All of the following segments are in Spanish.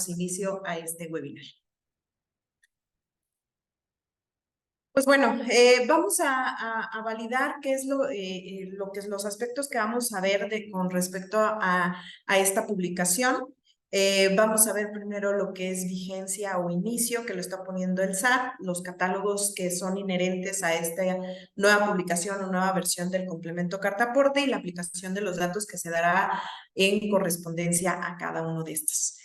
inicio a este webinar. Pues bueno, vamos a validar qué es lo que es los aspectos que vamos a ver con respecto a esta publicación. Vamos a ver primero lo que es vigencia o inicio, que lo está poniendo el SAT, los catálogos que son inherentes a esta nueva publicación o nueva versión del complemento carta aporte y la aplicación de los datos que se dará en correspondencia a cada uno de estos.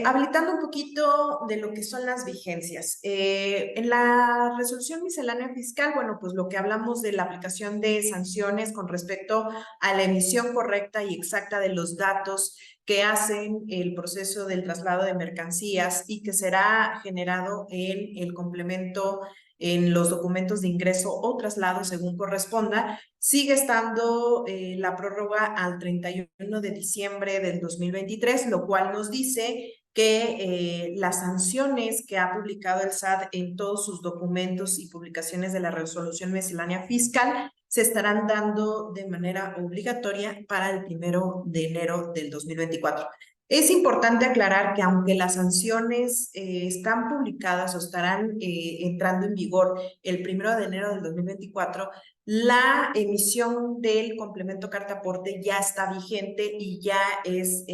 Habilitando un poquito de lo que son las vigencias. En la resolución miscelánea fiscal, bueno, pues lo que hablamos de la aplicación de sanciones con respecto a la emisión correcta y exacta de los datos que hacen el proceso del traslado de mercancías y que será generado en el complemento en los documentos de ingreso o traslado según corresponda, sigue estando la prórroga al 31 de diciembre del 2023, lo cual nos dice que las sanciones que ha publicado el SAT en todos sus documentos y publicaciones de la resolución miscelánea fiscal se estarán dando de manera obligatoria para el 1 de enero del 2024. Es importante aclarar que aunque las sanciones están publicadas o estarán entrando en vigor el 1 de enero del 2024, la emisión del complemento carta aporte ya está vigente y ya es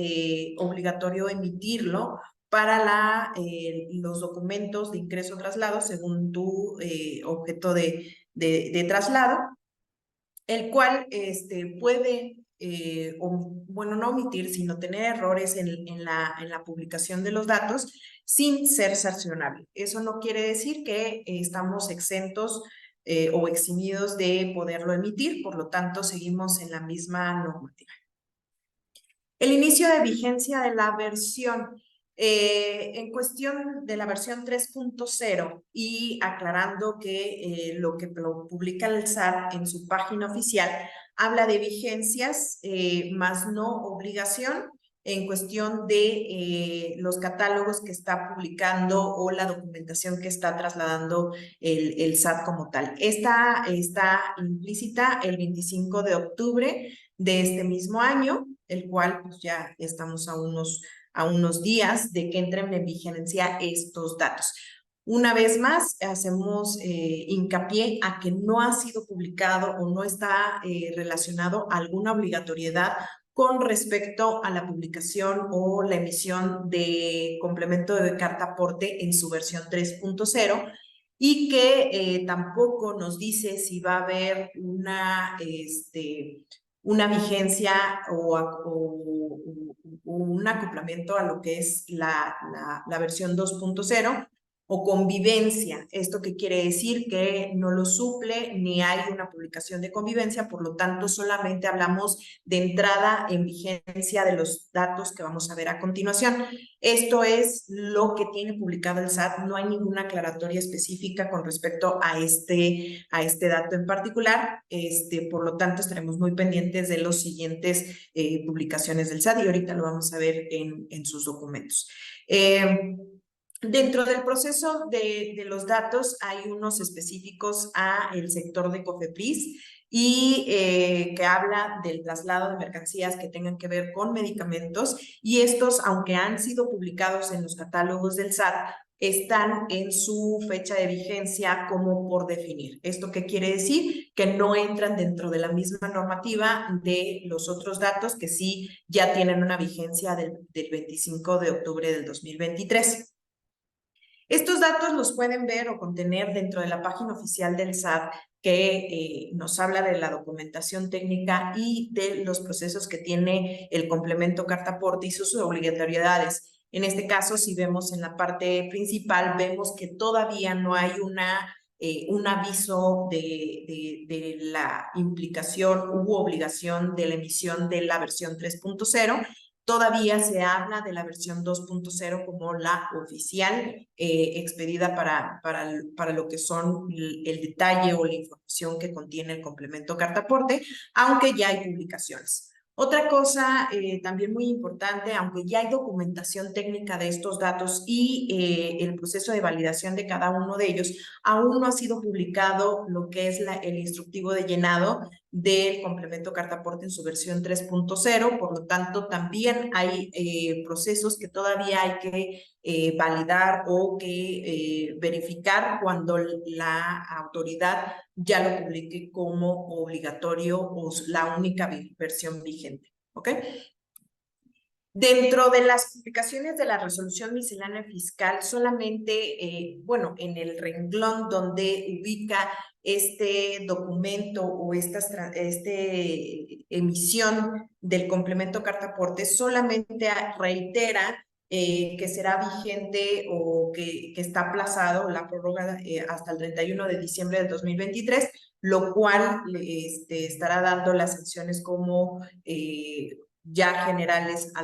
obligatorio emitirlo para los documentos de ingreso o traslado según tu objeto de traslado, el cual puede, bueno, no omitir, sino tener errores en la publicación de los datos sin ser sancionable. Eso no quiere decir que estamos exentos o eximidos de poderlo emitir, por lo tanto, seguimos en la misma normativa. El inicio de vigencia de la versión. En cuestión de la versión 3.0 y aclarando que lo que publica el SAT en su página oficial habla de vigencias más no obligación en cuestión de los catálogos que está publicando o la documentación que está trasladando el SAT como tal. Esta está implícita el 25 de octubre de este mismo año, el cual pues ya estamos a unos días de que entren en vigencia estos datos. Una vez más, hacemos hincapié a que no ha sido publicado o no está relacionado a alguna obligatoriedad con respecto a la publicación o la emisión de complemento de carta aporte en su versión 3.0 y que tampoco nos dice si va a haber una vigencia o un acoplamiento a lo que es la versión 2.0 o convivencia. ¿Esto qué quiere decir? Que no lo suple ni hay una publicación de convivencia, por lo tanto solamente hablamos de entrada en vigencia de los datos que vamos a ver a continuación. Esto es lo que tiene publicado el SAT, no hay ninguna aclaratoria específica con respecto a este dato en particular, por lo tanto estaremos muy pendientes de las siguientes publicaciones del SAT y ahorita lo vamos a ver en sus documentos. Dentro del proceso de los datos hay unos específicos a el sector de COFEPRIS y que habla del traslado de mercancías que tengan que ver con medicamentos y estos, aunque han sido publicados en los catálogos del SAT, están en su fecha de vigencia como por definir. ¿Esto qué quiere decir? Que no entran dentro de la misma normativa de los otros datos que sí ya tienen una vigencia del 25 de octubre del 2023. Estos datos los pueden ver o contener dentro de la página oficial del SAT que nos habla de la documentación técnica y de los procesos que tiene el complemento carta aporte y sus obligatoriedades. En este caso, si vemos en la parte principal, vemos que todavía no hay un aviso de la implicación u obligación de la emisión de la versión 3.0. Todavía se habla de la versión 2.0 como la oficial expedida para lo que son el detalle o la información que contiene el complemento carta aporte, aunque ya hay publicaciones. Otra cosa también muy importante, aunque ya hay documentación técnica de estos datos y el proceso de validación de cada uno de ellos, aún no ha sido publicado lo que es el instructivo de llenado del complemento carta aporte en su versión 3.0, por lo tanto también hay procesos que todavía hay que validar o que verificar cuando la autoridad ya lo publique como obligatorio o la única versión vigente. ¿Ok? Dentro de las publicaciones de la resolución miscelánea fiscal, solamente, bueno, en el renglón donde ubica este documento o esta emisión del complemento carta aporte, solamente reitera que será vigente o que está aplazado la prórroga hasta el 31 de diciembre del 2023, lo cual estará dando las sanciones como ya generales a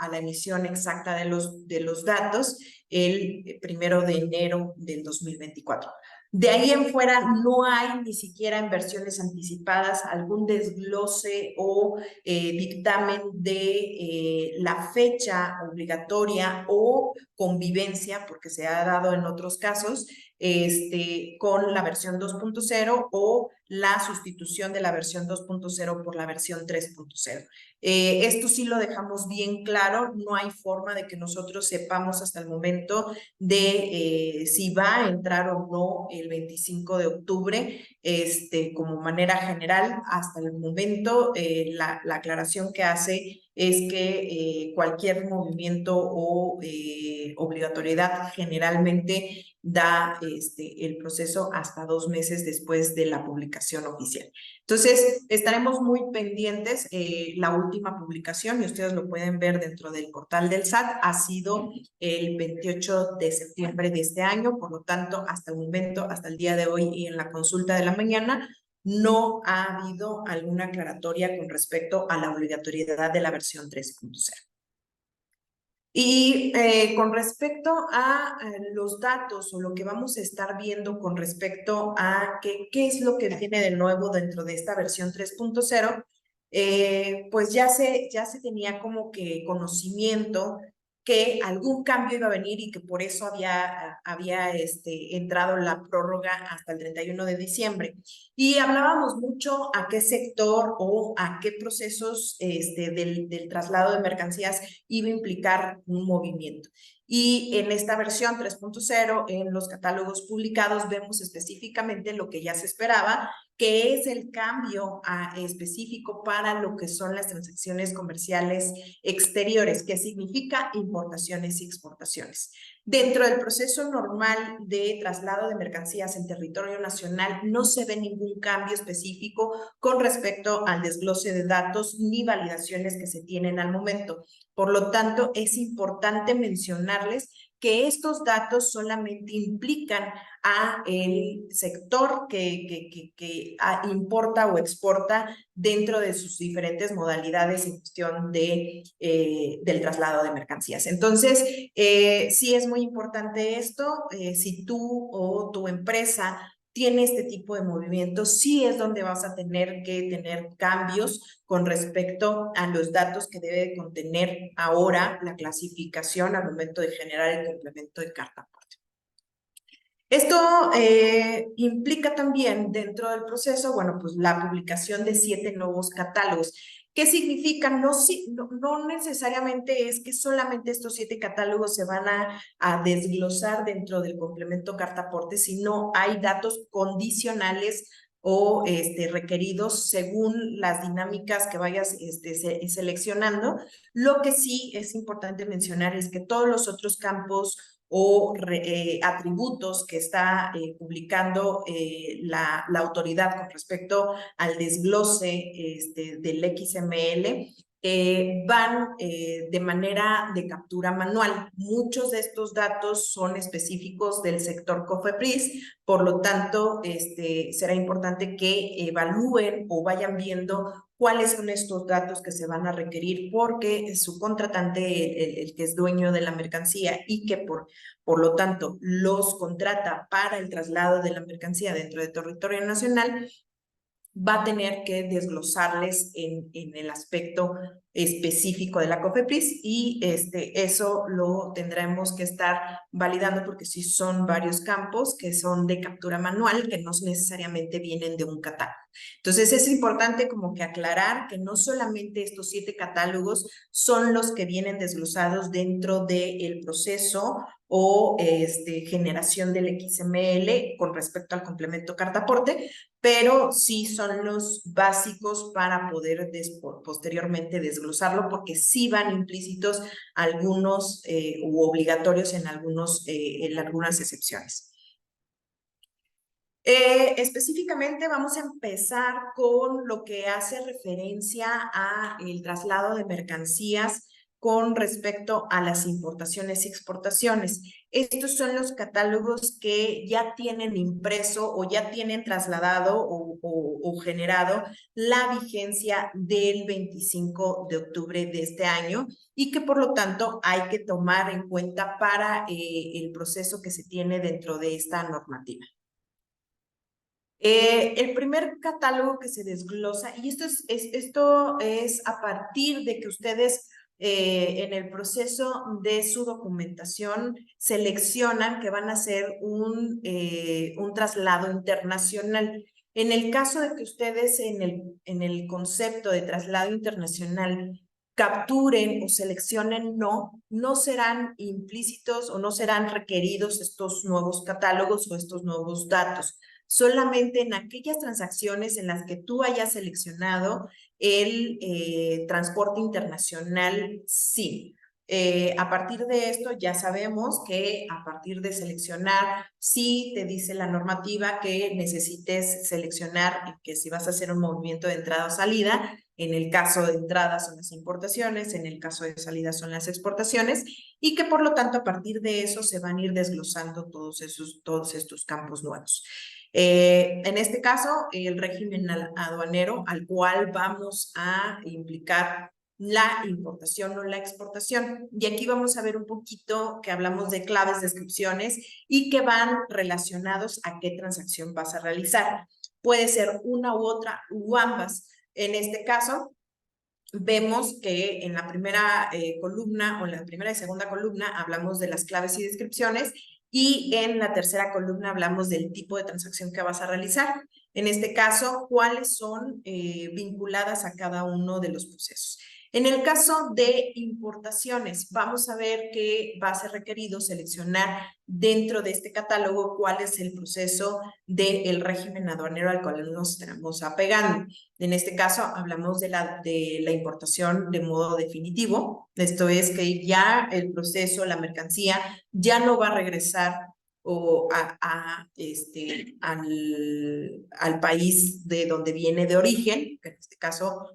la emisión exacta de los datos el 1 de enero del 2024. De ahí en fuera no hay ni siquiera en versiones anticipadas algún desglose o dictamen de la fecha obligatoria o convivencia, porque se ha dado en otros casos, con la versión 2.0 o la sustitución de la versión 2.0 por la versión 3.0. Esto sí lo dejamos bien claro, no hay forma de que nosotros sepamos hasta el momento de si va a entrar o no el 25 de octubre, como manera general. Hasta el momento la aclaración que hace es que cualquier movimiento o obligatoriedad generalmente da el proceso hasta 2 meses después de la publicación oficial. Entonces, estaremos muy pendientes. La última publicación, y ustedes lo pueden ver dentro del portal del SAT, ha sido el 28 de septiembre de este año. Por lo tanto, hasta el momento, hasta el día de hoy y en la consulta de la mañana, no ha habido alguna aclaratoria con respecto a la obligatoriedad de la versión 3.0. Y con respecto a los datos o lo que vamos a estar viendo con respecto a qué es lo que viene de nuevo dentro de esta versión 3.0, pues ya se tenía como que conocimiento que algún cambio iba a venir y que por eso había entrado la prórroga hasta el 31 de diciembre. Y hablábamos mucho a qué sector o a qué procesos del traslado de mercancías iba a implicar un movimiento. Y en esta versión 3.0, en los catálogos publicados, vemos específicamente lo que ya se esperaba, que es el cambio específico para lo que son las transacciones comerciales exteriores, que significa importaciones y exportaciones. Dentro del proceso normal de traslado de mercancías en territorio nacional no se ve ningún cambio específico con respecto al desglose de datos ni validaciones que se tienen al momento. Por lo tanto, es importante mencionarles que estos datos solamente implican a el sector que importa o exporta dentro de sus diferentes modalidades en cuestión del traslado de mercancías. Entonces, sí es muy importante esto. Si tú o tu empresa tiene este tipo de movimientos, sí es donde vas a tener que tener cambios con respecto a los datos que debe contener ahora la clasificación al momento de generar el complemento de carta aporte. Esto implica también dentro del proceso, bueno, pues la publicación de 7 nuevos catálogos. ¿Qué significa? No necesariamente es que solamente estos 7 catálogos se van a desglosar dentro del complemento carta aporte, sino hay datos condicionales o requeridos según las dinámicas que vayas seleccionando. Lo que sí es importante mencionar es que todos los otros campos o atributos que está publicando la autoridad con respecto al desglose del XML, van de manera de captura manual. Muchos de estos datos son específicos del sector COFEPRIS, por lo tanto, será importante que evalúen o vayan viendo cuáles son estos datos que se van a requerir, porque su contratante, el que es dueño de la mercancía y que por lo tanto los contrata para el traslado de la mercancía dentro del territorio nacional, va a tener que desglosarles en el aspecto específico de la COFEPRIS y eso lo tendremos que estar validando porque sí son varios campos que son de captura manual que no necesariamente vienen de un catálogo. Entonces es importante como que aclarar que no solamente estos 7 catálogos son los que vienen desglosados dentro del proceso o generación del XML con respecto al complemento cartaporte, pero sí son los básicos para poder posteriormente desglosarlo, porque sí van implícitos algunos u obligatorios en algunas excepciones. Específicamente vamos a empezar con lo que hace referencia a el traslado de mercancías con respecto a las importaciones y exportaciones. Estos son los catálogos que ya tienen impreso o ya tienen trasladado o generado la vigencia del 25 de octubre de este año y que por lo tanto hay que tomar en cuenta para el proceso que se tiene dentro de esta normativa. El primer catálogo que se desglosa, y esto es a partir de que ustedes en el proceso de su documentación seleccionan que van a hacer un traslado internacional. En el caso de que ustedes en el concepto de traslado internacional capturen o seleccionen no serán implícitos o no serán requeridos estos nuevos catálogos o estos nuevos datos. Solamente en aquellas transacciones en las que tú hayas seleccionado el transporte internacional, sí. A partir de esto ya sabemos que a partir de seleccionar, sí te dice la normativa que necesites seleccionar que si vas a hacer un movimiento de entrada o salida, en el caso de entrada son las importaciones, en el caso de salida son las exportaciones, y que por lo tanto a partir de eso se van a ir desglosando todos estos campos nuevos. En este caso, el régimen aduanero al cual vamos a implicar la importación o la exportación. Y aquí vamos a ver un poquito que hablamos de claves, descripciones y que van relacionados a qué transacción vas a realizar. Puede ser una u otra u ambas. En este caso, vemos que en la primera columna o en la primera y segunda columna hablamos de las claves y descripciones y en la tercera columna hablamos del tipo de transacción que vas a realizar. En este caso, cuáles son vinculadas a cada uno de los procesos. En el caso de importaciones, vamos a ver que va a ser requerido seleccionar dentro de este catálogo cuál es el proceso del régimen aduanero al cual nos estamos apegando. En este caso, hablamos de la importación de modo definitivo. Esto es que ya el proceso, la mercancía, ya no va a regresar al país de donde viene de origen, que en este caso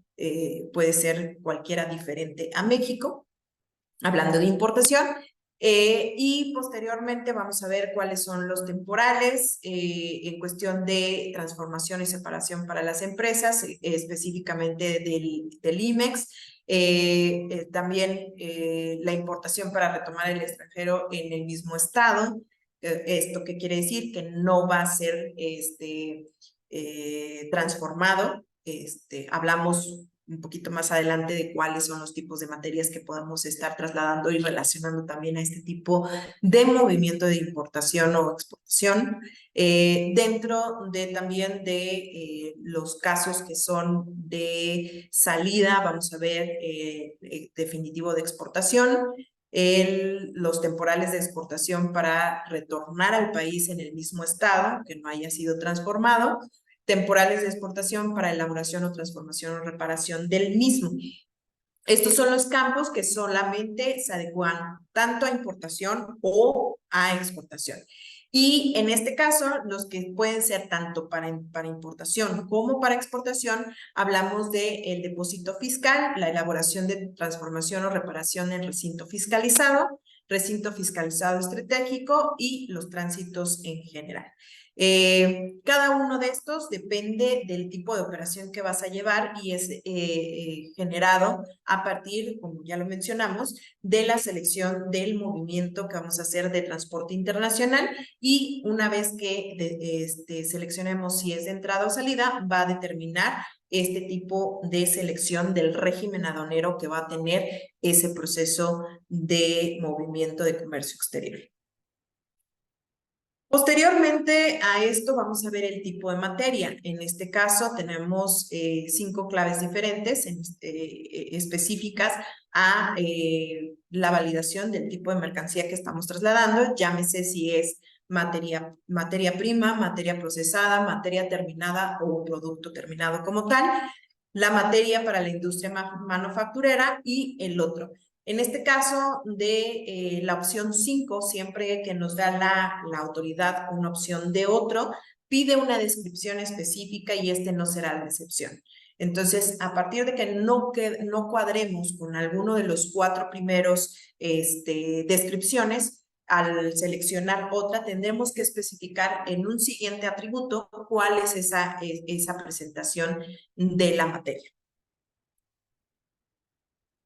puede ser cualquiera diferente a México, hablando de importación. Y posteriormente vamos a ver cuáles son los temporales en cuestión de transformación y separación para las empresas, específicamente del IMEX. También la importación para retomar el extranjero en el mismo estado. ¿Esto qué quiere decir? Que no va a ser transformado. Hablamos un poquito más adelante de cuáles son los tipos de materias que podemos estar trasladando y relacionando también a este tipo de movimiento de importación o exportación. Dentro de también de los casos que son de salida, vamos a ver definitivo de exportación, los temporales de exportación para retornar al país en el mismo estado, que no haya sido transformado, temporales de exportación para elaboración o transformación o reparación del mismo. Estos son los campos que solamente se adecuan tanto a importación o a exportación. Y en este caso, los que pueden ser tanto para importación como para exportación, hablamos del depósito fiscal, la elaboración de transformación o reparación en recinto fiscalizado estratégico y los tránsitos en general. Cada uno de estos depende del tipo de operación que vas a llevar y es generado a partir, como ya lo mencionamos, de la selección del movimiento que vamos a hacer de transporte internacional y una vez que seleccionemos si es de entrada o salida, va a determinar este tipo de selección del régimen aduanero que va a tener ese proceso de movimiento de comercio exterior. Posteriormente a esto vamos a ver el tipo de materia. En este caso tenemos 5 claves diferentes específicas a la validación del tipo de mercancía que estamos trasladando. Llámese si es materia prima, materia procesada, materia terminada o producto terminado como tal. La materia para la industria manufacturera y el otro. En este caso de la opción 5, siempre que nos da la autoridad una opción de otro, pide una descripción específica y este no será la excepción. Entonces, a partir de que no cuadremos con alguno de los 4 primeros descripciones, al seleccionar otra, tendremos que especificar en un siguiente atributo cuál es esa presentación de la materia.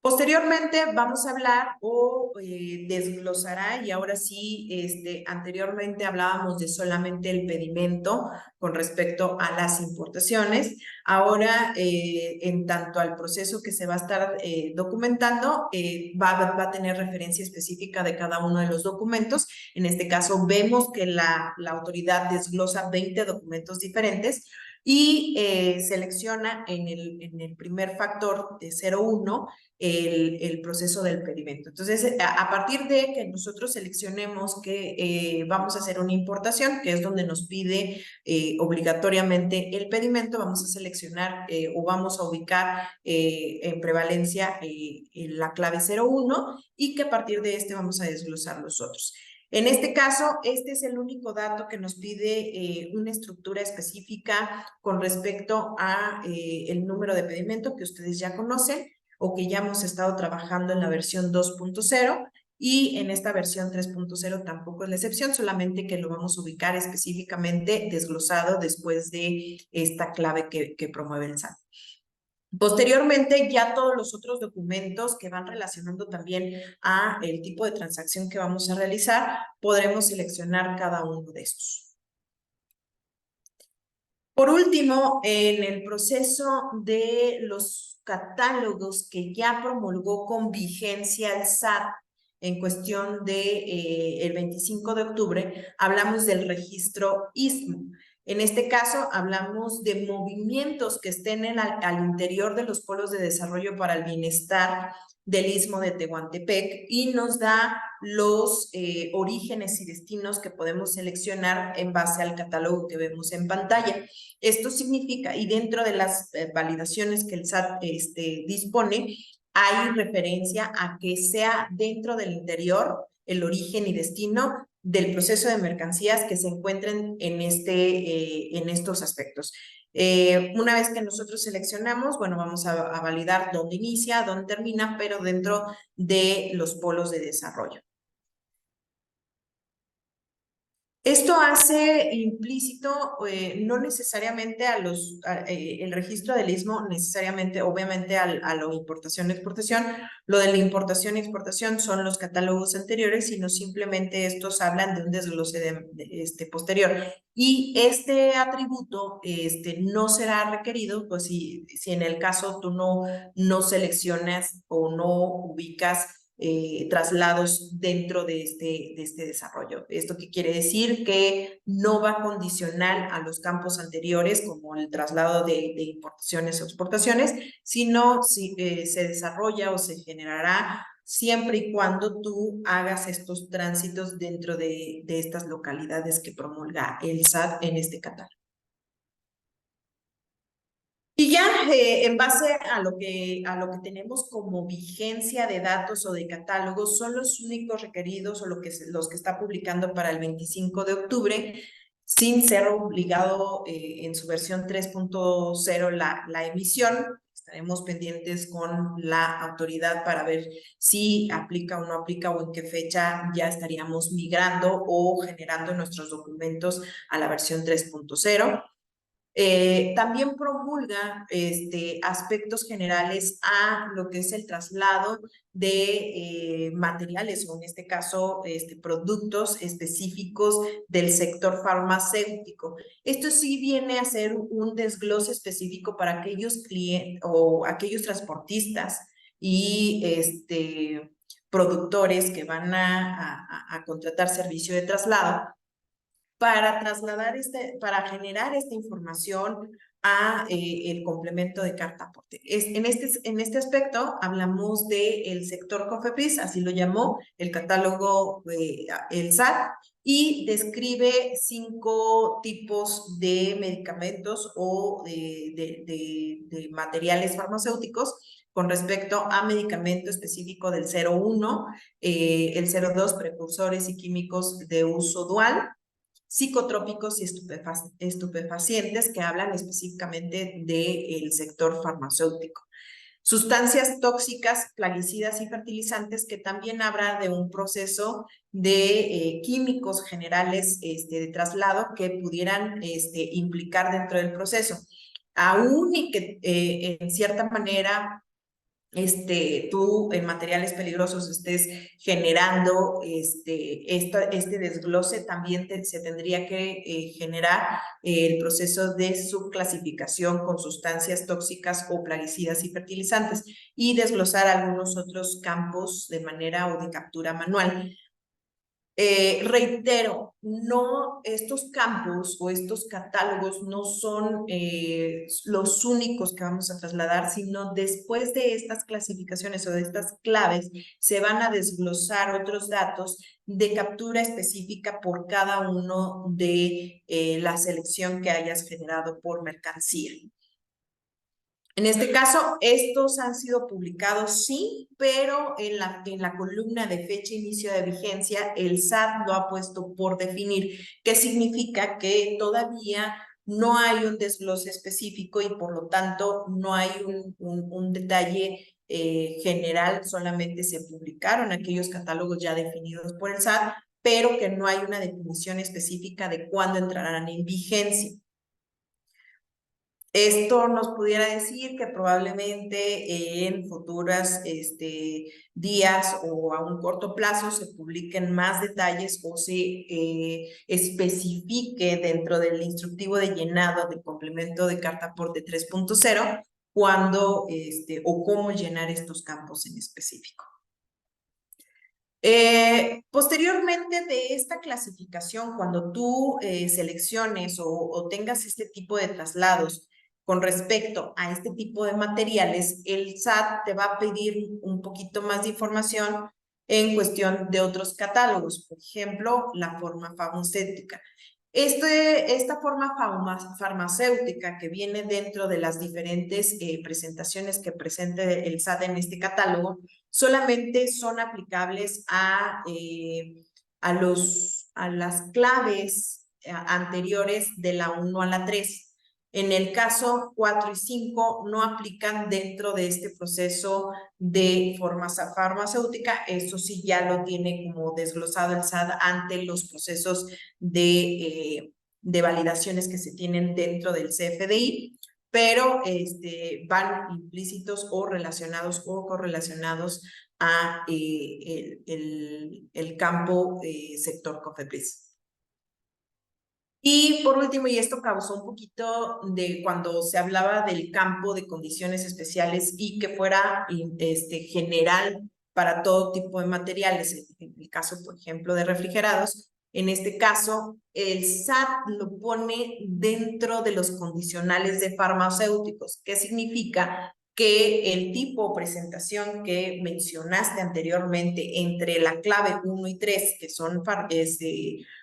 Posteriormente vamos a hablar o desglosará, y ahora sí, anteriormente hablábamos de solamente el pedimento con respecto a las importaciones. Ahora, en tanto al proceso que se va a estar documentando, va a tener referencia específica de cada uno de los documentos. En este caso, vemos que la autoridad desglosa 20 documentos diferentes y selecciona en el primer factor de 0,1 el proceso del pedimento. Entonces, a partir de que nosotros seleccionemos que vamos a hacer una importación, que es donde nos pide obligatoriamente el pedimento, vamos a seleccionar o vamos a ubicar en prevalencia la clave 0,1 y que a partir de este vamos a desglosar los otros. En este caso, este es el único dato que nos pide una estructura específica con respecto a el número de pedimento que ustedes ya conocen o que ya hemos estado trabajando en la versión 2.0 y en esta versión 3.0 tampoco es la excepción, solamente que lo vamos a ubicar específicamente desglosado después de esta clave que promueve el SAT. Posteriormente, ya todos los otros documentos que van relacionando también a el tipo de transacción que vamos a realizar, podremos seleccionar cada uno de estos. Por último, en el proceso de los catálogos que ya promulgó con vigencia el SAT en cuestión de el 25 de octubre, hablamos del registro ISMO. En este caso, hablamos de movimientos que estén al interior de los polos de desarrollo para el bienestar del Istmo de Tehuantepec y nos da los orígenes y destinos que podemos seleccionar en base al catálogo que vemos en pantalla. Esto significa, y dentro de las validaciones que el SAT dispone, hay referencia a que sea dentro del interior el origen y destino del proceso de mercancías que se encuentren en estos aspectos. Una vez que nosotros seleccionamos, bueno, vamos a validar dónde inicia, dónde termina, pero dentro de los polos de desarrollo. Esto hace implícito, no necesariamente el registro del Istmo, necesariamente, obviamente, a lo importación-exportación. Lo de la importación-exportación son los catálogos anteriores, sino simplemente estos hablan de un desglose posterior. Y este atributo no será requerido, pues si en el caso tú no seleccionas o no ubicas traslados dentro de este desarrollo. ¿Esto qué quiere decir? Que no va condicional a los campos anteriores, como el traslado de importaciones o exportaciones, sino si se desarrolla o se generará siempre y cuando tú hagas estos tránsitos dentro de estas localidades que promulga el SAT en este catálogo. Y ya en base a lo que tenemos como vigencia de datos o de catálogos, son los únicos requeridos o los que está publicando para el 25 de octubre, sin ser obligado en su versión 3.0 la emisión. Estaremos pendientes con la autoridad para ver si aplica o no aplica o en qué fecha ya estaríamos migrando o generando nuestros documentos a la versión 3.0. También promulga aspectos generales a lo que es el traslado de materiales, o en este caso, productos específicos del sector farmacéutico. Esto sí viene a ser un desglose específico para aquellos clientes o aquellos transportistas y productores que van a contratar servicio de traslado para trasladar para generar esta información a el complemento de carta aporte. En este aspecto hablamos del sector COFEPRIS, así lo llamó el catálogo el SAT, y describe 5 tipos de medicamentos o de materiales farmacéuticos con respecto a medicamento específico del 01, el 02, precursores y químicos de uso dual, psicotrópicos y estupefacientes, que hablan específicamente del sector farmacéutico. Sustancias tóxicas, plaguicidas y fertilizantes, que también habla de un proceso de químicos generales de traslado que pudieran implicar dentro del proceso. Aún y que en cierta manera tú en materiales peligrosos estés generando este desglose, también se tendría que generar el proceso de subclasificación con sustancias tóxicas o plaguicidas y fertilizantes, y desglosar algunos otros campos de manera o de captura manual. Reitero, no, estos campos o estos catálogos no son los únicos que vamos a trasladar, sino después de estas clasificaciones o de estas claves se van a desglosar otros datos de captura específica por cada uno de la selección que hayas generado por mercancía. En este caso, estos han sido publicados, sí, pero en la columna de fecha inicio de vigencia, el SAT lo ha puesto por definir, que significa que todavía no hay un desglose específico y por lo tanto no hay un detalle general, solamente se publicaron aquellos catálogos ya definidos por el SAT, pero que no hay una definición específica de cuándo entrarán en vigencia. Esto nos pudiera decir que probablemente en futuras días o a un corto plazo se publiquen más detalles o se especifique dentro del instructivo de llenado del complemento de carta aporte 3.0 cuándo o cómo llenar estos campos en específico. Posteriormente de esta clasificación, cuando tú selecciones o tengas este tipo de traslados con respecto a este tipo de materiales, el SAT te va a pedir un poquito más de información en cuestión de otros catálogos, por ejemplo, la forma farmacéutica. Esta forma farmacéutica que viene dentro de las diferentes presentaciones que presente el SAT en este catálogo, solamente son aplicables a las claves anteriores de la 1 a la 3. En el caso 4 y 5 no aplican dentro de este proceso de forma farmacéutica. Eso sí ya lo tiene como desglosado el SAT ante los procesos de validaciones que se tienen dentro del CFDI, pero van implícitos o relacionados o correlacionados a el campo sector COFEPRIS. Y por último, y esto causó un poquito de cuando se hablaba del campo de condiciones especiales y que fuera general para todo tipo de materiales, en el caso, por ejemplo, de refrigerados, en este caso, el SAT lo pone dentro de los condicionales de farmacéuticos. ¿Qué significa? Que el tipo o presentación que mencionaste anteriormente entre la clave 1 y 3, que son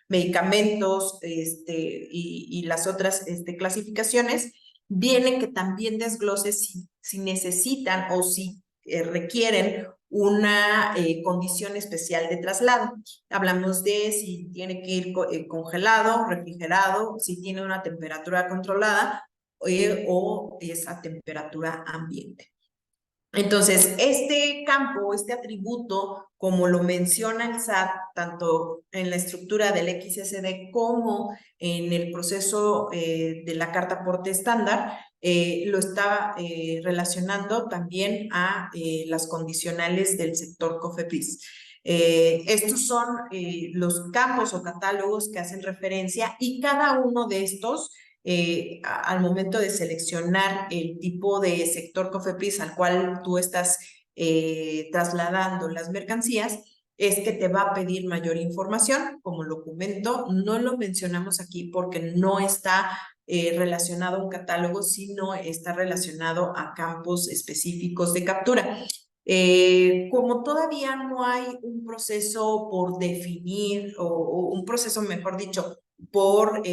medicamentos y las otras clasificaciones, viene que también desglose si necesitan o si requieren una condición especial de traslado. Hablamos de si tiene que ir congelado, refrigerado, si tiene una temperatura controlada o es a temperatura ambiente. Entonces, este campo, este atributo, como lo menciona el SAT, tanto en la estructura del XSD como en el proceso de la carta aporte estándar, lo está relacionando también a las condicionales del sector COFEPRIS. Estos son los campos o catálogos que hacen referencia y cada uno de estos al momento de seleccionar el tipo de sector COFEPRIS al cual tú estás trasladando las mercancías, es que te va a pedir mayor información. Como lo comento, no lo mencionamos aquí porque no está relacionado a un catálogo, sino está relacionado a campos específicos de captura. Como todavía no hay un proceso por definir o un proceso, mejor dicho, por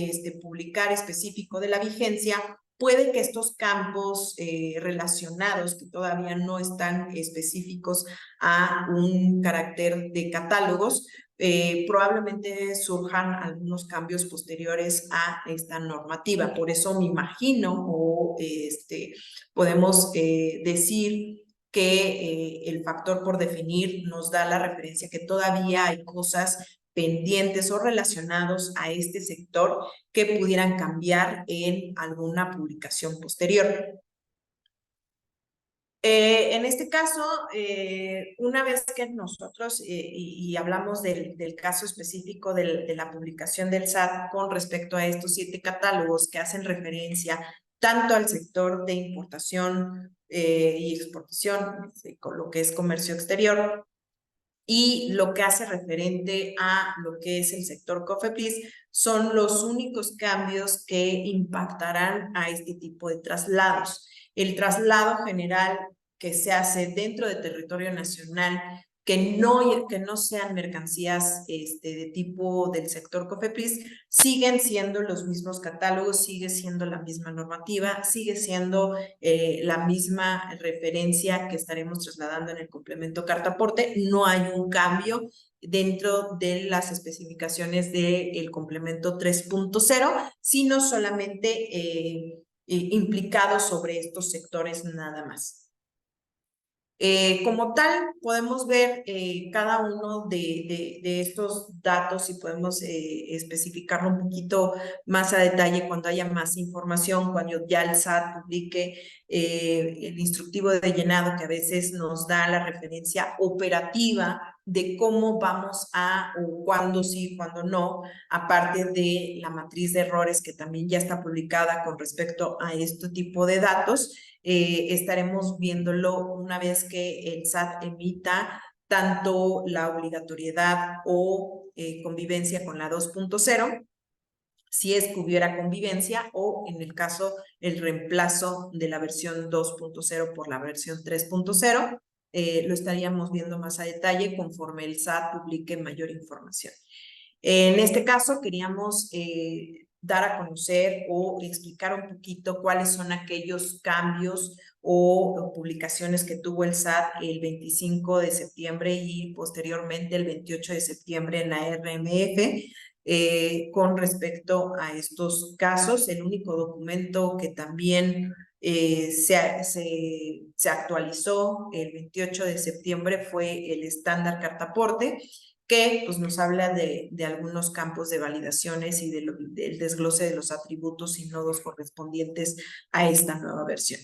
publicar específico de la vigencia, puede que estos campos relacionados que todavía no están específicos a un carácter de catálogos, probablemente surjan algunos cambios posteriores a esta normativa. Por eso me imagino o podemos decir que el factor por definir nos da la referencia que todavía hay cosas pendientes o relacionados a este sector que pudieran cambiar en alguna publicación posterior. En este caso, una vez que nosotros, y hablamos del caso específico de la publicación del SAT con respecto a estos 7 catálogos que hacen referencia tanto al sector de importación y exportación, con lo que es comercio exterior, y lo que hace referente a lo que es el sector COFEPRIS, son los únicos cambios que impactarán a este tipo de traslados. El traslado general que se hace dentro de territorio nacional, que no sean mercancías de tipo del sector COFEPRIS, siguen siendo los mismos catálogos, sigue siendo la misma normativa, sigue siendo la misma referencia que estaremos trasladando en el complemento carta aporte. No hay un cambio dentro de las especificaciones del complemento 3.0, sino solamente implicado sobre estos sectores nada más. Como tal, podemos ver cada uno de estos datos y podemos especificarlo un poquito más a detalle cuando haya más información, cuando ya el SAT publique el instructivo de llenado que a veces nos da la referencia operativa de cómo vamos a, o cuándo sí, cuándo no, aparte de la matriz de errores que también ya está publicada con respecto a este tipo de datos. Estaremos viéndolo una vez que el SAT emita tanto la obligatoriedad o convivencia con la 2.0, si es que hubiera convivencia, o en el caso el reemplazo de la versión 2.0 por la versión 3.0. Lo estaríamos viendo más a detalle conforme el SAT publique mayor información. En este caso queríamos dar a conocer o explicar un poquito cuáles son aquellos cambios o publicaciones que tuvo el SAT el 25 de septiembre y posteriormente el 28 de septiembre en la RMF. Con respecto a estos casos, el único documento que también se actualizó el 28 de septiembre fue el estándar carta aporte, que pues, nos habla de algunos campos de validaciones y del desglose de los atributos y nodos correspondientes a esta nueva versión.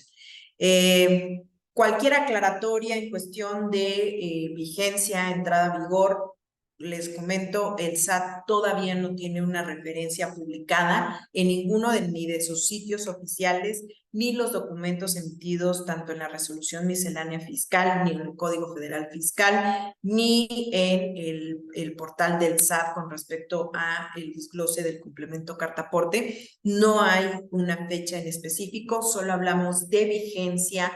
Cualquier aclaratoria en cuestión de vigencia, entrada a vigor, les comento, el SAT todavía no tiene una referencia publicada en ninguno ni de sus sitios oficiales, ni los documentos emitidos tanto en la resolución miscelánea fiscal, ni en el Código Federal Fiscal, ni en el portal del SAT con respecto a el desglose del complemento carta aporte. No hay una fecha en específico, solo hablamos de vigencia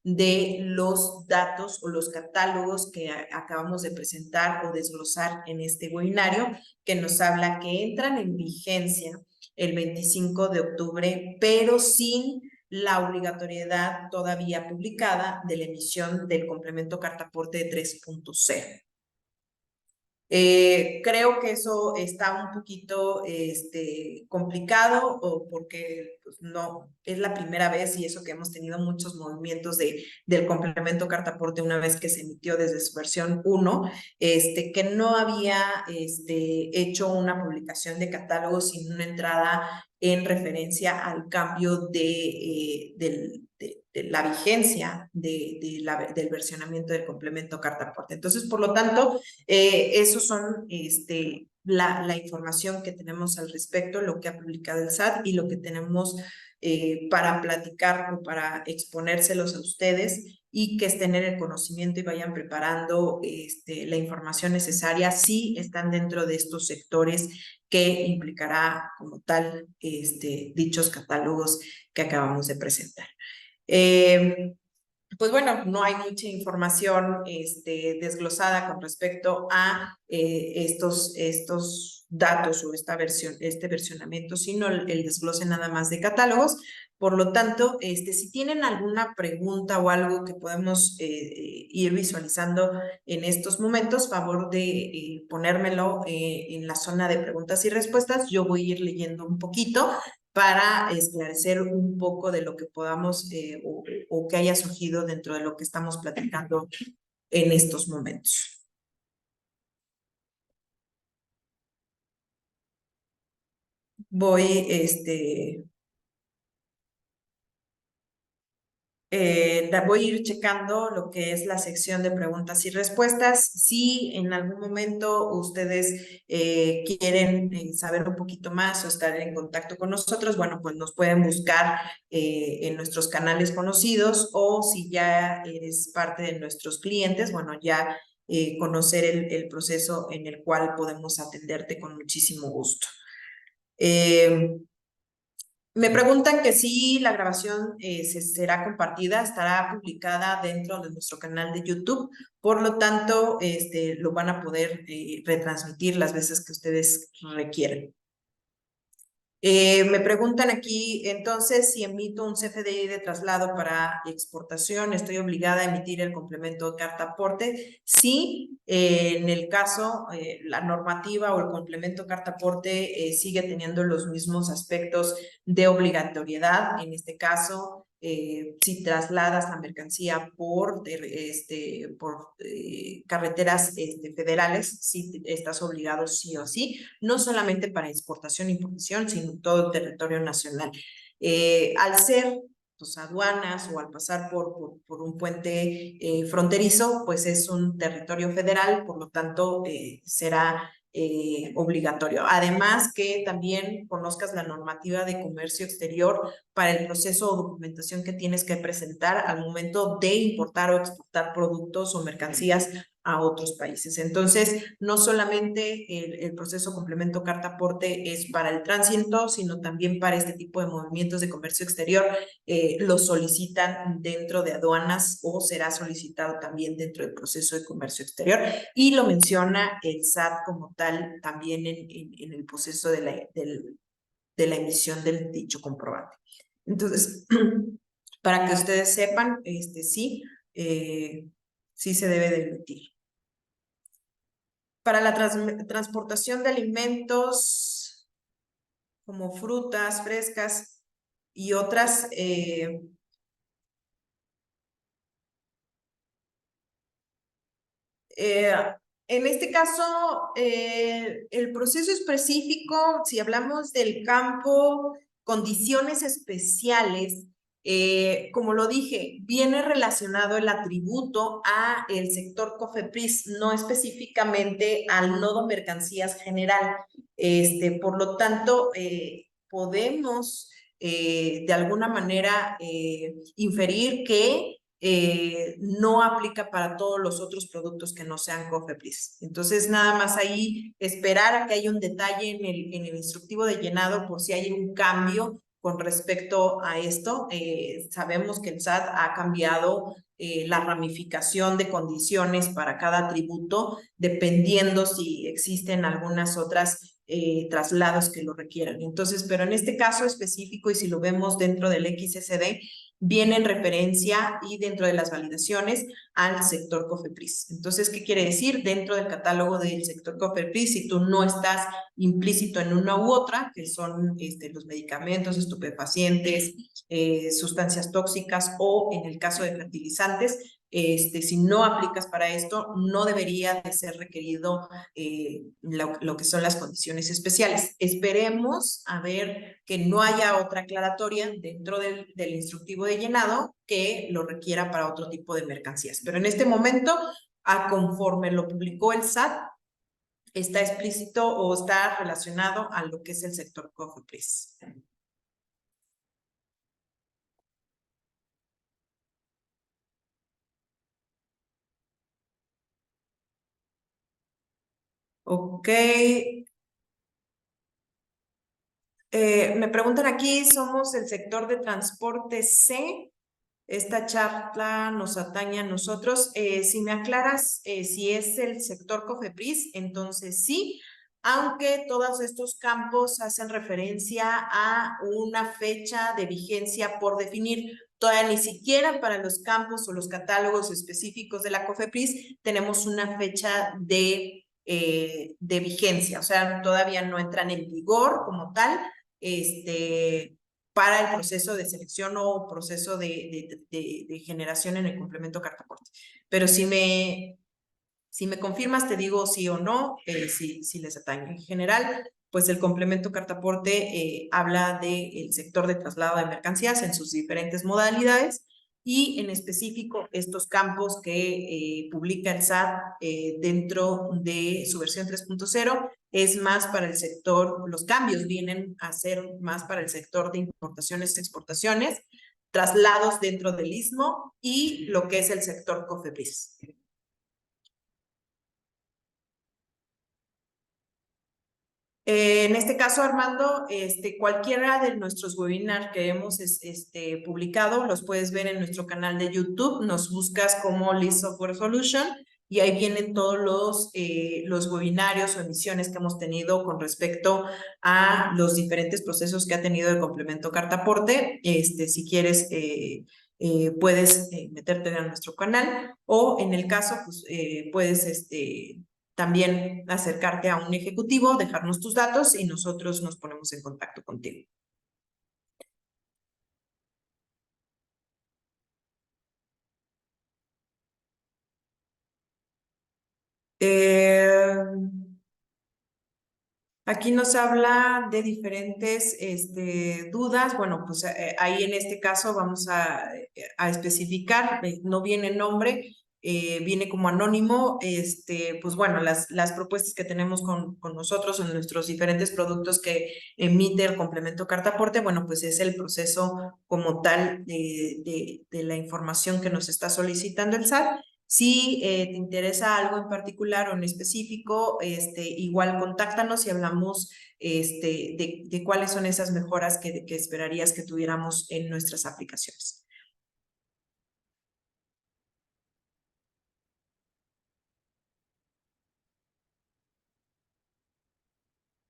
de los datos o los catálogos que acabamos de presentar o desglosar en este webinario, que nos habla que entran en vigencia el 25 de octubre, pero sin la obligatoriedad todavía publicada de la emisión del complemento carta aporte de 3.0. Creo que eso está un poquito complicado o porque pues, no es la primera vez y eso que hemos tenido muchos movimientos del complemento carta aporte una vez que se emitió desde su versión 1, que no había hecho una publicación de catálogo sin una entrada en referencia al cambio de la vigencia del versionamiento del complemento carta aporte. Entonces, por lo tanto, esos son la información que tenemos al respecto, lo que ha publicado el SAT y lo que tenemos para platicar o para exponérselos a ustedes y que estén en el conocimiento y vayan preparando la información necesaria si están dentro de estos sectores que implicará como tal dichos catálogos que acabamos de presentar. Pues bueno, no hay mucha información desglosada con respecto a estos datos o este versionamiento, sino el desglose nada más de catálogos. Por lo tanto, si tienen alguna pregunta o algo que podemos ir visualizando en estos momentos, favor de ponérmelo en la zona de preguntas y respuestas. Yo voy a ir leyendo un poquito para esclarecer un poco de lo que podamos o que haya surgido dentro de lo que estamos platicando en estos momentos. Voy voy a ir checando lo que es la sección de preguntas y respuestas. Si en algún momento ustedes quieren saber un poquito más o estar en contacto con nosotros, bueno, pues nos pueden buscar en nuestros canales conocidos o si ya eres parte de nuestros clientes, bueno, ya conocer el proceso en el cual podemos atenderte con muchísimo gusto. Me preguntan que si la grabación será compartida, estará publicada dentro de nuestro canal de YouTube, por lo tanto, lo van a poder retransmitir las veces que ustedes requieran. Me preguntan aquí, entonces, si emito un CFDI de traslado para exportación, ¿estoy obligada a emitir el complemento de carta aporte? Sí, en el caso, la normativa o el complemento carta aporte sigue teniendo los mismos aspectos de obligatoriedad. En este caso, si trasladas la mercancía por carreteras federales, sí estás obligado sí o sí, no solamente para exportación e importación, sino en todo el territorio nacional. Al ser pues, aduanas o al pasar por un puente fronterizo, pues es un territorio federal, por lo tanto será obligatorio. Además que también conozcas la normativa de comercio exterior para el proceso o documentación que tienes que presentar al momento de importar o exportar productos o mercancías a otros países. Entonces, no solamente el proceso complemento carta aporte es para el tránsito, sino también para este tipo de movimientos de comercio exterior, lo solicitan dentro de aduanas o será solicitado también dentro del proceso de comercio exterior y lo menciona el SAT como tal también en el proceso de la emisión del dicho comprobante. Entonces, para que ustedes sepan, sí, sí se debe de emitir. Para la transportación de alimentos como frutas frescas y otras, en este caso, el proceso específico, si hablamos del campo, condiciones especiales, como lo dije, viene relacionado el atributo a el sector COFEPRIS, no específicamente al nodo mercancías general. Por lo tanto, podemos de alguna manera inferir que no aplica para todos los otros productos que no sean COFEPRIS. Entonces, nada más ahí esperar a que haya un detalle en el instructivo de llenado por si hay un cambio con respecto a esto. Sabemos que el SAT ha cambiado la ramificación de condiciones para cada tributo, dependiendo si existen algunas otras traslados que lo requieran. Entonces, pero en este caso específico, y si lo vemos dentro del XSD, viene en referencia y dentro de las validaciones al sector COFEPRIS. Entonces, ¿qué quiere decir? Dentro del catálogo del sector COFEPRIS, si tú no estás implícito en una u otra, que son los medicamentos, estupefacientes, sustancias tóxicas o en el caso de fertilizantes, si no aplicas para esto, no debería de ser requerido lo que son las condiciones especiales. Esperemos a ver que no haya otra aclaratoria dentro del instructivo de llenado que lo requiera para otro tipo de mercancías. Pero en este momento, conforme lo publicó el SAT, está explícito o está relacionado a lo que es el sector COFEPRIS. Ok. Me preguntan aquí, ¿somos el sector de transporte C? Esta charla nos atañe a nosotros. Si me aclaras si es el sector COFEPRIS, entonces sí, aunque todos estos campos hacen referencia a una fecha de vigencia por definir. Todavía ni siquiera para los campos o los catálogos específicos de la COFEPRIS tenemos una fecha de vigencia, o sea, todavía no entran en vigor como tal, para el proceso de selección o proceso de generación en el complemento cartaporte. Pero si me confirmas, te digo sí o no, si les atañe. En general, pues el complemento cartaporte habla del sector de traslado de mercancías en sus diferentes modalidades y en específico estos campos que publica el SAT dentro de su versión 3.0 es más para el sector, los cambios vienen a ser más para el sector de importaciones, exportaciones, traslados dentro del istmo y lo que es el sector COFEPRIS. En este caso, Armando, cualquiera de nuestros webinars que hemos publicado los puedes ver en nuestro canal de YouTube. Nos buscas como List Software Solution y ahí vienen todos los webinarios o emisiones que hemos tenido con respecto a los diferentes procesos que ha tenido el complemento cartaporte. Si quieres, puedes meterte en nuestro canal o en el caso, pues puedes también acercarte a un ejecutivo, dejarnos tus datos y nosotros nos ponemos en contacto contigo. Aquí nos habla de diferentes dudas. Bueno, pues ahí en este caso vamos a especificar, no viene nombre, viene como anónimo. Pues bueno, las propuestas que tenemos con nosotros en nuestros diferentes productos que emite el complemento cartaporte, bueno, pues es el proceso como tal de la información que nos está solicitando el SAT. Si te interesa algo en particular o en específico, igual contáctanos y hablamos de cuáles son esas mejoras que esperarías que tuviéramos en nuestras aplicaciones.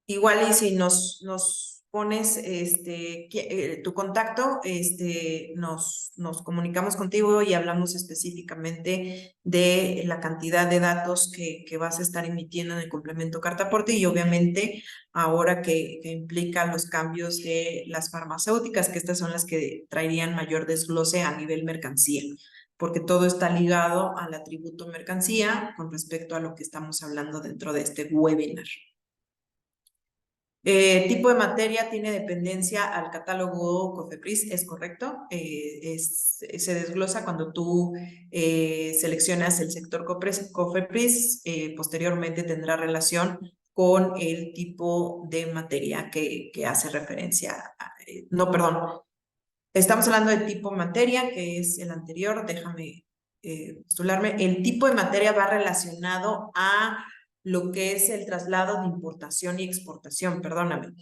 Igual y si nos pones tu contacto, nos comunicamos contigo y hablamos específicamente de la cantidad de datos que vas a estar emitiendo en el complemento cartaporte y obviamente ahora que implica los cambios de las farmacéuticas, que estas son las que traerían mayor desglose a nivel mercancía, porque todo está ligado al atributo mercancía con respecto a lo que estamos hablando dentro de este webinar. Tipo de materia tiene dependencia al catálogo COFEPRIS, ¿es correcto? Se desglosa cuando tú seleccionas el sector COFEPRIS, posteriormente tendrá relación con el tipo de materia que hace referencia a, no, perdón, estamos hablando del tipo de materia, que es el anterior, déjame postularme. El tipo de materia va relacionado a lo que es el traslado de importación y exportación, perdóname.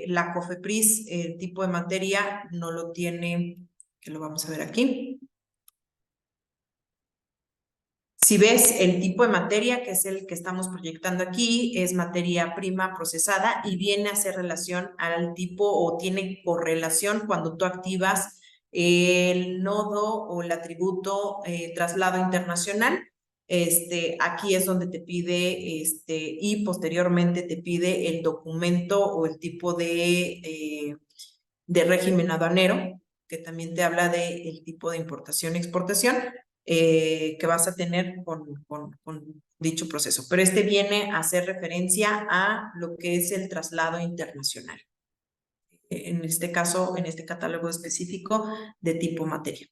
La COFEPRIS, el tipo de materia no lo tiene, que lo vamos a ver aquí. Si ves el tipo de materia, que es el que estamos proyectando aquí, es materia prima procesada y viene a hacer relación al tipo o tiene correlación cuando tú activas el nodo o el atributo traslado internacional. Aquí es donde te pide y posteriormente te pide el documento o el tipo de régimen aduanero, que también te habla del tipo de importación y exportación que vas a tener con dicho proceso. Pero viene a hacer referencia a lo que es el traslado internacional. En este caso, en este catálogo específico de tipo materia.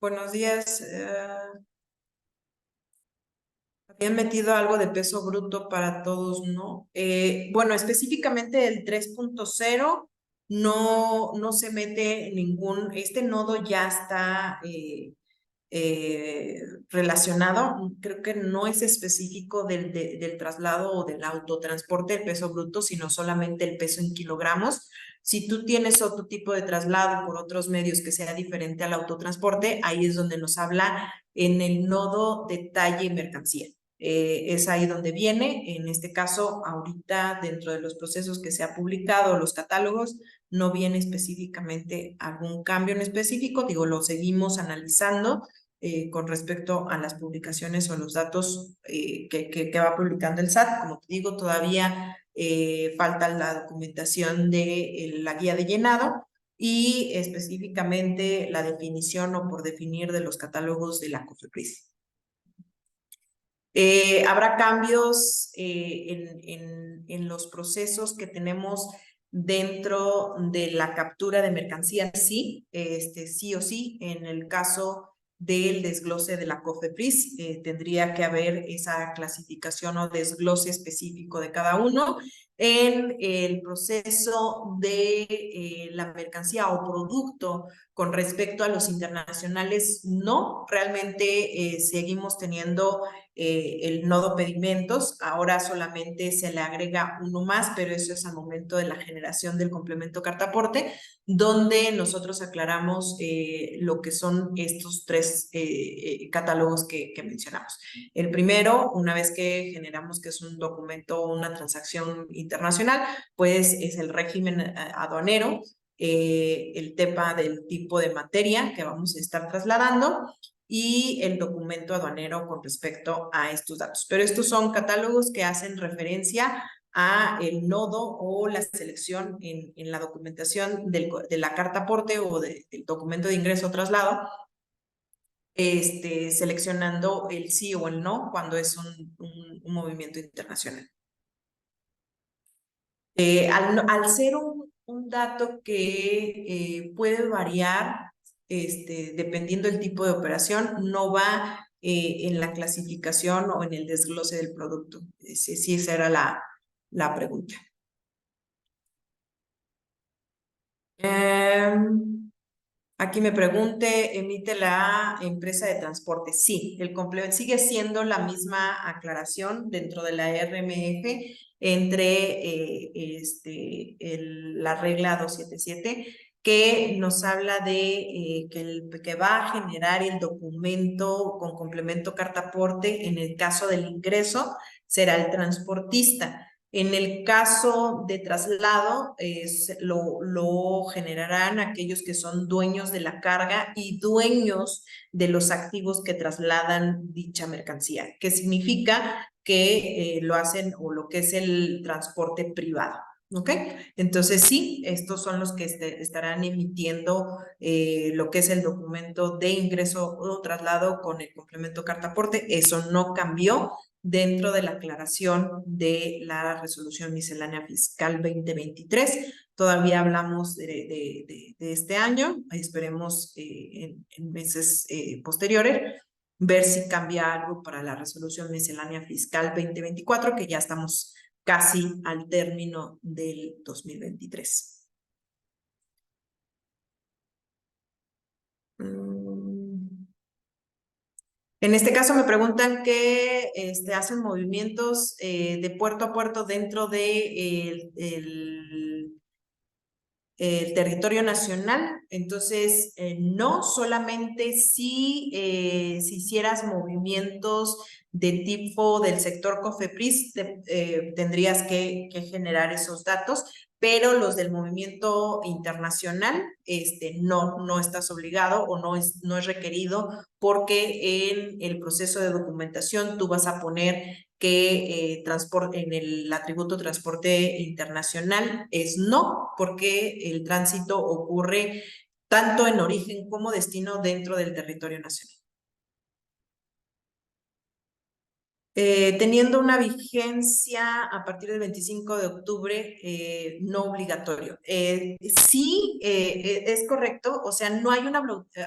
Buenos días. Habían metido algo de peso bruto para todos, ¿no? Bueno, específicamente el 3.0 no se mete ningún, este nodo ya está relacionado, creo que no es específico del traslado o del autotransporte del peso bruto, sino solamente el peso en kilogramos. Si tú tienes otro tipo de traslado por otros medios que sea diferente al autotransporte, ahí es donde nos habla en el nodo detalle y mercancía. Es ahí donde viene, en este caso, ahorita dentro de los procesos que se ha publicado, los catálogos, no viene específicamente algún cambio en específico, digo, lo seguimos analizando con respecto a las publicaciones o los datos que va publicando el SAT. Como te digo, todavía falta la documentación de la guía de llenado y específicamente la definición o por definir de los catálogos de la COFEPRIS. Habrá cambios en los procesos que tenemos dentro de la captura de mercancía, sí, sí o sí, en el caso del desglose de la COFEPRIS, tendría que haber esa clasificación o desglose específico de cada uno. En el proceso de la mercancía o producto con respecto a los internacionales, no, realmente seguimos teniendo el nodo pedimentos, ahora solamente se le agrega uno más, pero eso es al momento de la generación del complemento cartaporte, donde nosotros aclaramos lo que son estos tres catálogos que mencionamos. El primero, una vez que generamos que es un documento o una transacción internacional, pues es el régimen aduanero, el TEPA del tipo de materia que vamos a estar trasladando y el documento aduanero con respecto a estos datos. Pero estos son catálogos que hacen referencia a el nodo o la selección en la documentación de la carta aporte o del documento de ingreso o traslado, seleccionando el sí o el no cuando es un movimiento internacional. Al ser un dato que puede variar dependiendo del tipo de operación, no va en la clasificación o en el desglose del producto. Sí, esa era la pregunta. Aquí me pregunte, ¿emite la empresa de transporte? Sí, el complemento sigue siendo la misma aclaración dentro de la RMF entre la regla 277 que nos habla de que va a generar el documento con complemento carta aporte. En el caso del ingreso será el transportista. En el caso de traslado, lo generarán aquellos que son dueños de la carga y dueños de los activos que trasladan dicha mercancía, que significa que lo hacen o lo que es el transporte privado. ¿Ok? Entonces sí, estos son los que estarán emitiendo lo que es el documento de ingreso o traslado con el complemento carta aporte. Eso no cambió dentro de la aclaración de la resolución miscelánea fiscal 2023. Todavía hablamos de este año, esperemos en meses posteriores ver si cambia algo para la resolución miscelánea fiscal 2024, que ya estamos casi al término del 2023. En este caso me preguntan que hacen movimientos de puerto a puerto dentro de el territorio nacional. Entonces, no solamente si hicieras movimientos de tipo del sector COFEPRIS, tendrías que generar esos datos, pero los del movimiento internacional, no estás obligado o no es requerido, porque en el proceso de documentación tú vas a poner que transporte, en el atributo transporte internacional es no, porque el tránsito ocurre tanto en origen como destino dentro del territorio nacional. Teniendo una vigencia a partir del 25 de octubre, no obligatorio. Sí, es correcto, o sea, no hay una...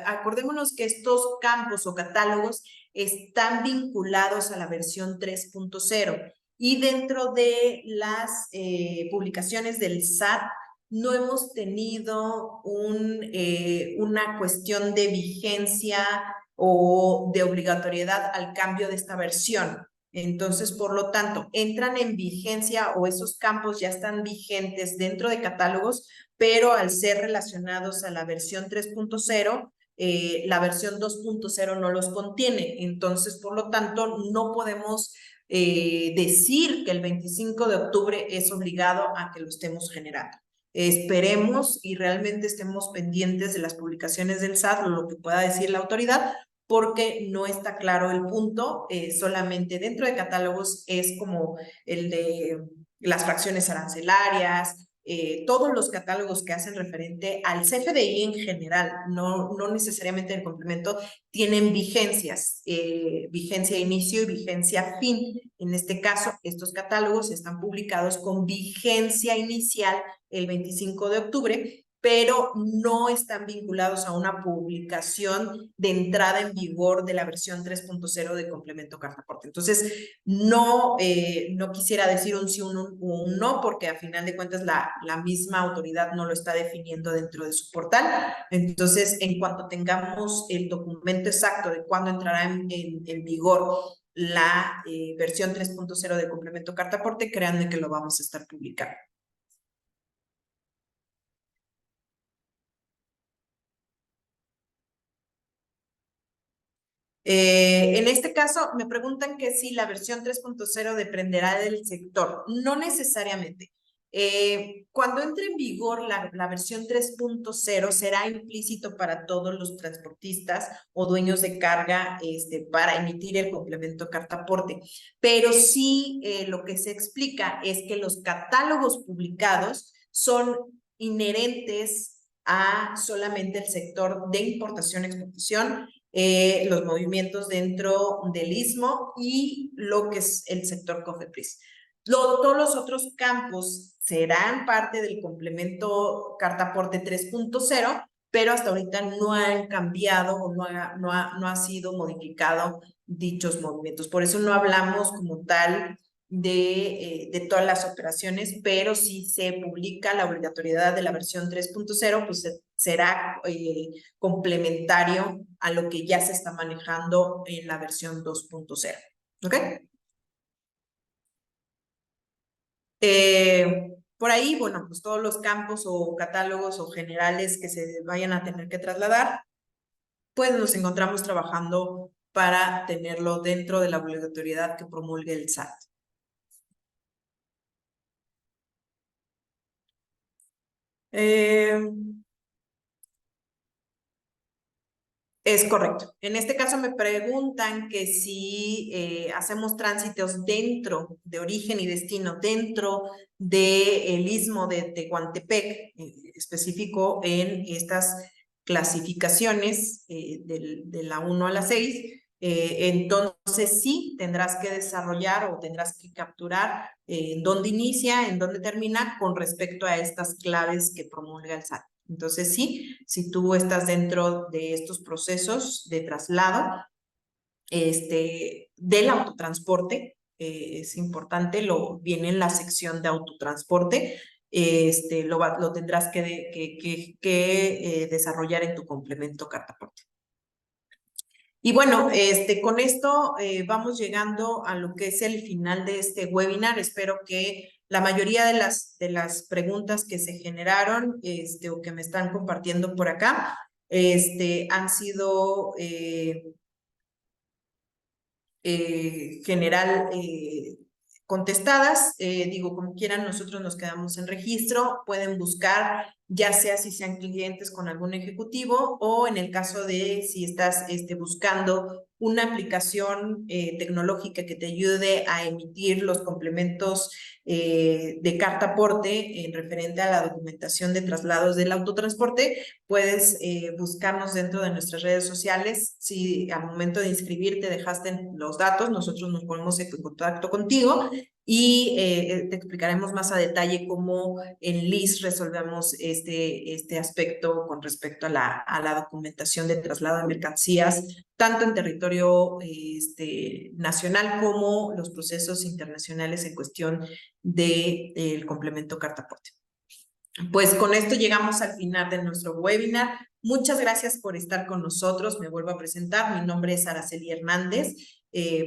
Acordémonos que estos campos o catálogos están vinculados a la versión 3.0 y dentro de las publicaciones del SAT no hemos tenido una cuestión de vigencia o de obligatoriedad al cambio de esta versión. Entonces, por lo tanto, entran en vigencia o esos campos ya están vigentes dentro de catálogos, pero al ser relacionados a la versión 3.0, la versión 2.0 no los contiene. Entonces, por lo tanto, no podemos decir que el 25 de octubre es obligado a que lo estemos generando. Esperemos y realmente estemos pendientes de las publicaciones del SAT o lo que pueda decir la autoridad, porque no está claro el punto, solamente dentro de catálogos es como el de las fracciones arancelarias, todos los catálogos que hacen referente al CFDI en general, no necesariamente el complemento, tienen vigencias, vigencia inicio y vigencia fin. En este caso, estos catálogos están publicados con vigencia inicial el 25 de octubre, pero no están vinculados a una publicación de entrada en vigor de la versión 3.0 de complemento carta aporte. Entonces, no quisiera decir un sí o un no, porque a final de cuentas la misma autoridad no lo está definiendo dentro de su portal. Entonces, en cuanto tengamos el documento exacto de cuándo entrará en vigor la versión 3.0 de complemento carta aporte, créanme que lo vamos a estar publicando. En este caso, me preguntan que si la versión 3.0 dependerá del sector. No necesariamente. Cuando entre en vigor la versión 3.0, será implícito para todos los transportistas o dueños de carga para emitir el complemento carta aporte. Pero sí, lo que se explica es que los catálogos publicados son inherentes a solamente el sector de importación-exportación, los movimientos dentro del istmo y lo que es el sector COFEPRIS. Todos los otros campos serán parte del complemento carta aporte 3.0, pero hasta ahorita no han cambiado o no ha sido modificado dichos movimientos. Por eso no hablamos como tal de todas las operaciones, pero si se publica la obligatoriedad de la versión 3.0, pues será complementario a lo que ya se está manejando en la versión 2.0. ¿Ok? Por ahí, bueno, pues todos los campos o catálogos o generales que se vayan a tener que trasladar, pues nos encontramos trabajando para tenerlo dentro de la obligatoriedad que promulgue el SAT. Es correcto. En este caso me preguntan que si hacemos tránsitos dentro de origen y destino, dentro del istmo de Tehuantepec, específico en estas clasificaciones de la 1 a la 6, entonces sí tendrás que desarrollar o tendrás que capturar en dónde inicia, en dónde termina con respecto a estas claves que promulga el SAT. Entonces, sí, si tú estás dentro de estos procesos de traslado del autotransporte, es importante, viene en la sección de autotransporte, lo tendrás que desarrollar en tu complemento carta aporte. Y bueno, con esto vamos llegando a lo que es el final de este webinar. Espero que La mayoría de las preguntas que se generaron o que me están compartiendo por acá han sido general contestadas. Digo, como quieran, nosotros nos quedamos en registro. Pueden buscar, ya sea si sean clientes con algún ejecutivo o en el caso de si estás buscando una aplicación tecnológica que te ayude a emitir los complementos de carta aporte en referente a la documentación de traslados del autotransporte, puedes buscarnos dentro de nuestras redes sociales. Si al momento de inscribirte dejaste los datos, nosotros nos ponemos en contacto contigo y te explicaremos más a detalle cómo en LIS resolvemos este aspecto con respecto a la documentación de traslado de mercancías, tanto en territorio nacional como los procesos internacionales en cuestión del complemento carta aporte. Pues con esto llegamos al final de nuestro webinar. Muchas gracias por estar con nosotros. Me vuelvo a presentar. Mi nombre es Araceli Hernández,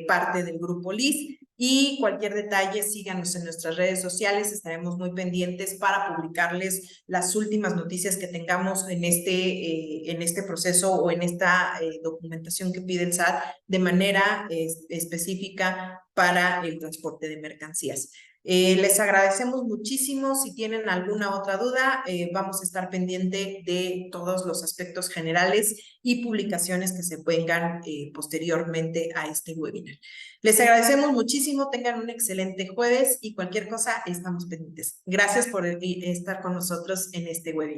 parte del grupo LIS. Y cualquier detalle, síganos en nuestras redes sociales. Estaremos muy pendientes para publicarles las últimas noticias que tengamos en este proceso o en esta documentación que pide el SAT de manera específica para el transporte de mercancías. Les agradecemos muchísimo. Si tienen alguna otra duda, vamos a estar pendiente de todos los aspectos generales y publicaciones que se vengan posteriormente a este webinar. Les agradecemos muchísimo. Tengan un excelente jueves y cualquier cosa estamos pendientes. Gracias por estar con nosotros en este webinar.